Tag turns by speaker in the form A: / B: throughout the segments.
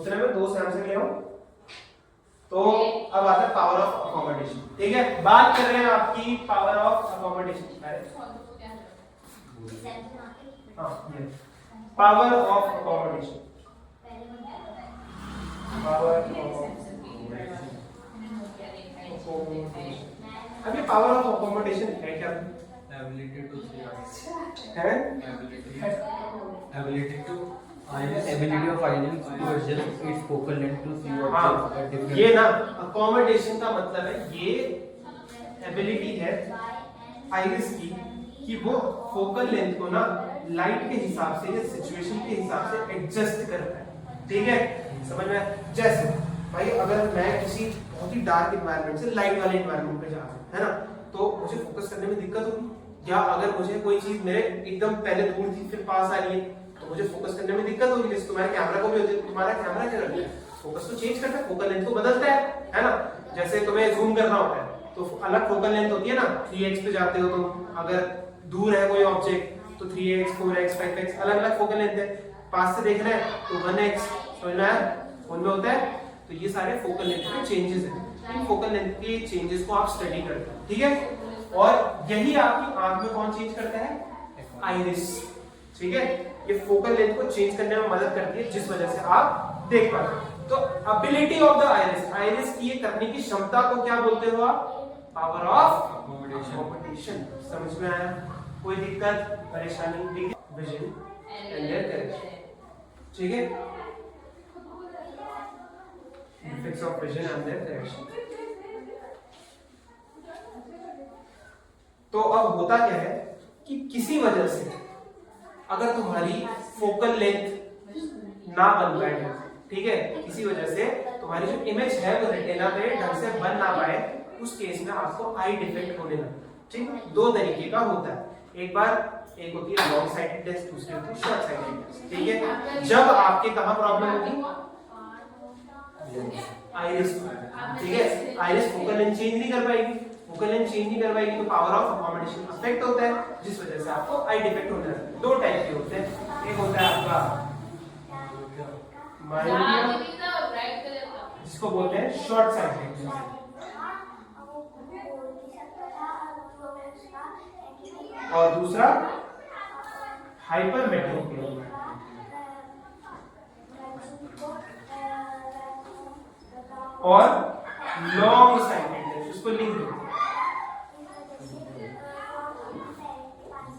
A: दूसरे में 2 से आंसर ले आओ। तो अब आता है पावर ऑफ अकोमोडेशन। ठीक है, बात कर रहे हैं आपकी पावर ऑफ अकोमोडेशन। हाँ, ये power of accommodation. Power of अभी पावर ऑफ अकोमोडेशन है क्या?
B: एबिलिटी टू सी
A: है
B: ability to ability of iris to adjust its focal length to see
A: हाँ,
B: objects at different
A: ये ना अकोमोडेशन का मतलब है ये एबिलिटी है आइरिस की कि वो फोकल लेंथ को ना लाइट के हिसाब से या सिचुएशन के हिसाब से एडजस्ट करता है। ठीक है, समझ में? जैसे भाई अगर मैं किसी बहुत ही डार्क एनवायरनमेंट से लाइट वाले एनवायरनमेंट पे जा रहा हूँ, है ना, तो मुझे फोकस करने में दिक्कत होगी। या अगर मुझे कोई चीज मेरे एकदम पहले दूर थी फिर पास आ रही है तो मुझे फोकस करने में दिक्कत होगी। जैसे तुम्हारे कैमरा को भी होती है, तुम्हारा कैमरा क्या करता है? फोकस तो चेंज करता है, फोकल लेंथ को बदलता है ना। जैसे तुम्हें जूम करना होता है तो अलग फोकल लेंथ होती है ना, 3x पे जाते हो तुम, अगर दूर है कोई ऑब्जेक्ट तो 3x 4x 5x अलग अलग फोकल लेंथ है। पास से देखना है तो 1x, समझ में आया? उनमें होता है। तो ये सारे फोकल लेंथ के चेंजेस हैं। इन फोकल लेंथ के चेंजेस को आप स्टडी करते हैं। ठीक है, और यही आपकी आंख में कौन चेंज करता है? आइरिस। ठीक है, ये फोकल लेंथ को चेंज करने में मदद करती है जिस वजह से आप देख पाते हैं। तो ability of the iris, iris की ये करने की क्षमता को क्या बोलते हो आप? Power of accommodation. समझ में आया? कोई दिक्कत परेशानी? Vision and their correction. ठीक है, defects of vision and their correction. तो अब होता क्या है कि किसी वजह से अगर तुम्हारी फोकल लेंथ ना बन पाए, ठीक है, किसी वजह से तुम्हारी जो इमेज है वो रेटिना पे ढंग से बन ना पाए, उस केस में आपको आई डिफेक्ट होने लगता है। ठीक, 2 तरीके का होता है। एक होती है लॉन्ग साइटेडनेस, दूसरी होती है शॉर्ट साइटेडनेस। ठीक है, जब आपके कहां प्रॉब्लम होगी? आइरिस। ठीक है, आइरिस फोकल लेंथ चेंज नहीं कर पाएगी, फोकल लेंथ चेंज नहीं कर पाएगी तो पावर ऑफ अकोमोडेशन अफेक्ट होता है, जिस वजह से आपको आई डिफेक्ट होने लगता है। 2 टाइप के होते हैं, एक होता है आपका मायोपिया, जिसको बोलते हैं शॉर्ट साइटेडनेस, और दूसरा हाइपरमेट्रोपिया। और लॉन्ग साइटेडनेस, उसको लिख दो।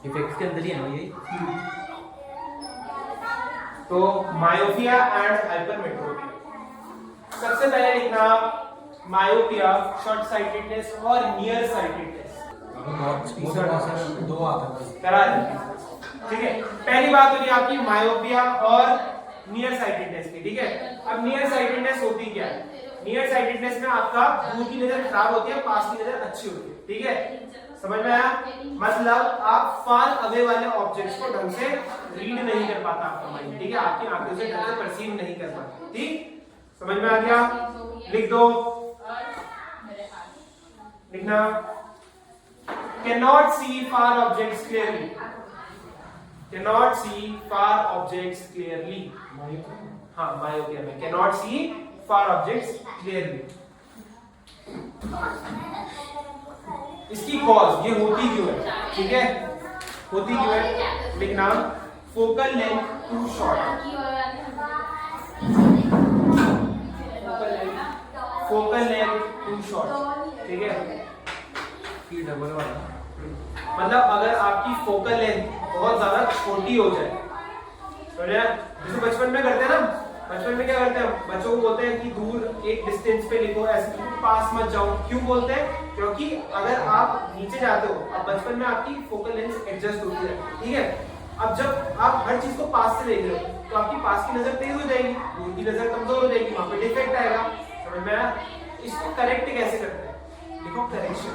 B: इफेक्ट्स के अंदर ही है ना ये।
A: तो मायोपिया एंड हाइपरमेट्रोपिया। सबसे पहले लिखना मायोपिया, शॉर्ट साइटेडनेस और नियर साइटेडनेस।
B: दो आता है
A: करा देंगे। ठीक है, पहली बात होगी आपकी मायोपिया और नियर साइटेडनेस की। ठीक है, अब नियर साइटेडनेस होती क्या है? नियर साइटेडनेस में आपका दूर की नजर खराब होती है, पास की नजर अच्छी होती है। ठीक है, समझ में आया? मतलब आप फार अवे वाले ऑब्जेक्ट्स को ढंग से रीड नहीं कर पाता आपका माइंड। ठीक है, आपकी आंखों से ढंग से परसीव नहीं कर पाता। ठीक, समझ में आ गया? लिख दो, लिखना cannot see far objects clearly, cannot see far objects clearly। हाँ, मायोपिया में cannot see far objects clearly। इसकी कॉज ये होती क्यों है? ठीक है, होती क्यों है? लिखना focal length too short, focal length too short. ठीक है,
B: डबल वाला
A: मतलब अगर आपकी फोकल लेंथ बहुत ज्यादा छोटी हो जाए, तो जैसे बचपन में करते हैं ना, बचपन में क्या करते हैं, बच्चों को बोलते हैं कि दूर एक डिस्टेंस पे लिखो, ऐसे पास मत जाओ। क्यों बोलते हैं? क्योंकि अगर आप नीचे जाते हो, अब बचपन में आपकी फोकल लेंथ एडजस्ट होती है। ठीक है, अब जब आप हर चीज को पास से देख रहे हो तो आपकी पास की नजर तेज हो जाएगी, दूर की नजर कमजोर हो जाएगी, वहां पे डिफेक्ट आएगा। समझ में आया? इसको करेक्ट कैसे करते हैं? लिखो करेक्शन,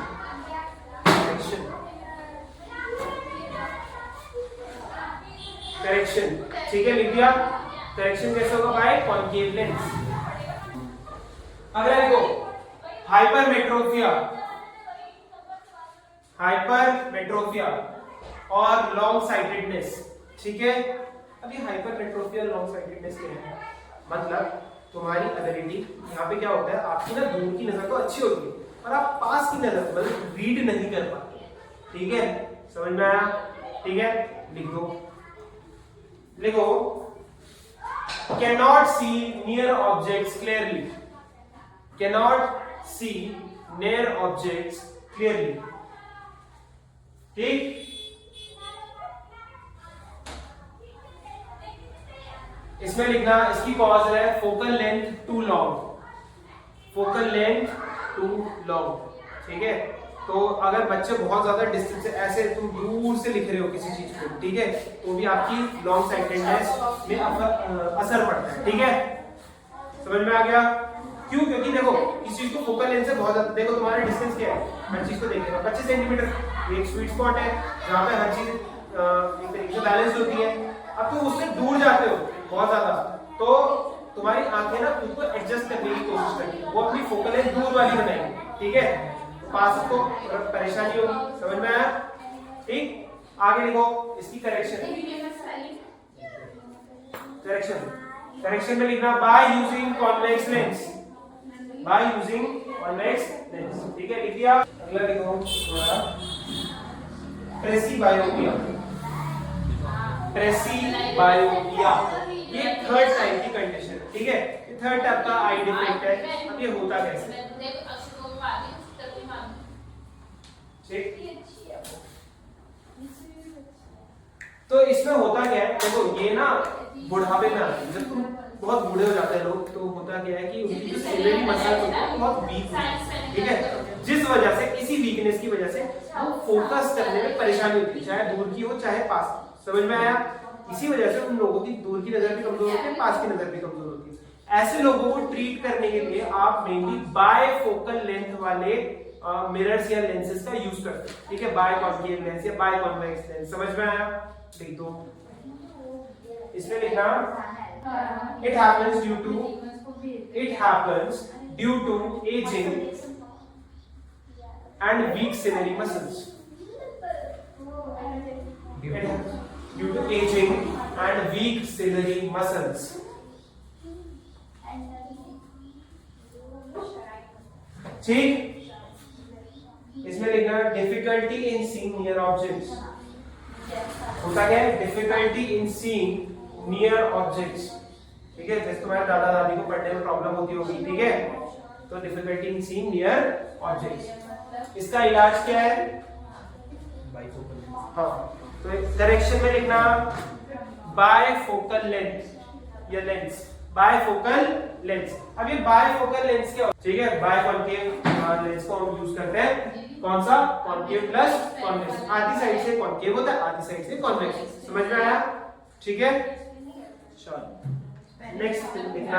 A: करेक्शन। ठीक है, लिख दिया। करेक्शन कैसे होगा? By concave lens. अगला देखो हाइपरमेट्रोपिया, हाइपरमेट्रोपिया और लॉन्ग साइटेडनेस। ठीक है, अब ये हाइपरमेट्रोपिया लॉन्ग साइटेडनेस क्या है? मतलब तुम्हारी एबिलिटी, यहाँ पे क्या होता है आपकी ना दूर की नजर तो अच्छी होती है पर आप पास की नजर मतलब रीड नहीं कर पाते, ठीक है, समझ में आया, ठीक है, लिख दो, लिखो cannot see near objects clearly, cannot see near objects clearly, ठीक। इसमें लिखना इसकी कॉज है focal length too long, focal length too long, ठीक है। तो अगर बच्चे बहुत ज्यादा डिस्टेंस से ऐसे तुम दूर से लिख रहे हो किसी चीज को, ठीक है, तो भी आपकी लॉन्ग साइटेडनेस में असर पड़ता है, ठीक है, समझ में आ गया। क्यों? क्योंकि देखो इस चीज को फोकल लेंथ से बहुत ज्यादा, देखो तुम्हारा डिस्टेंस क्या है, हर चीज को देखिएगा 25 सेंटीमीटर, एक स्वीट स्पॉट है जहाँ पे हर चीज एक तरीके से बैलेंस होती है। अब तुम उससे दूर जाते हो बहुत ज्यादा, तो तुम्हारी आंखें ना खुद को एडजस्ट करने की कोशिश करेंगी, वो अपनी फोकल लेंथ दूर वाली बनाएंगी, ठीक है, पास को परेशानी होगी, समझ में आया, ठीक। आगे लिखो इसकी करेक्शन, करेक्शन में लिखना by using convex lens, by using convex lens, ठीक है, लिख दिया। अगला लिखो प्रेसिबायोपिया, प्रेसिबायोपिया, ये थर्ड टाइप की कंडीशन, ठीक है, ये थर्ड टाइप का आई डिफेक्ट है। अब ये होता कैसे, तो इसमें होता क्या है, देखो ये ना बुढ़ापे में आते हैं, जब तुम बहुत बूढ़े हो जाते हैं लोग, तो होता क्या है कि उनकी जो सेलेरी मसल होती है बहुत वीक होती है, ठीक है, जिस वजह से इसी वीकनेस की वजह से वो फोकस करने में परेशानी होती है, चाहे दूर की हो चाहे पास की, समझ में आया। इसी वजह से उन लोगों की दूर की नजर भी कमजोर होती है, पास की नजर भी कमजोर होती है। ऐसे लोगों को ट्रीट करने के लिए आप मेनली बाय फोकल लेंथ वाले मिरर्स या लेंसेज का यूज करते हैं, ठीक है, बाय कॉन्केव लेंस या बाय कॉन्वेक्स लेंस, समझ में आया, लिख दो। इसमें लिखना it happens due to aging and weak ciliary muscles, due to aging and weak ciliary muscles, ठीक। इसमें लिखना difficulty in seeing near objects, होता क्या है, difficulty in seeing near objects, ठीक है, जैसे तुम्हारे दादा दादी को पढ़ने में प्रॉब्लम होती होगी, ठीक है, तो difficulty in seeing near objects, इसका इलाज क्या है, हाँ, तो डायरेक्शन में लिखना बाय फोकल लेंथ या लेंस, बाय फोकल लेंस। अब ये बाय फोकल लेंस क्या, ठीक है, बाय कॉन्केव लेंस को हम यूज करते हैं, कौन सा, कॉन्केव प्लस कॉन्वेक्स, आधी साइड से कॉन्केव होता है आधी साइड से कॉन्वेक्स, समझ में आया, ठीक है, चलो नेक्स्ट लिखना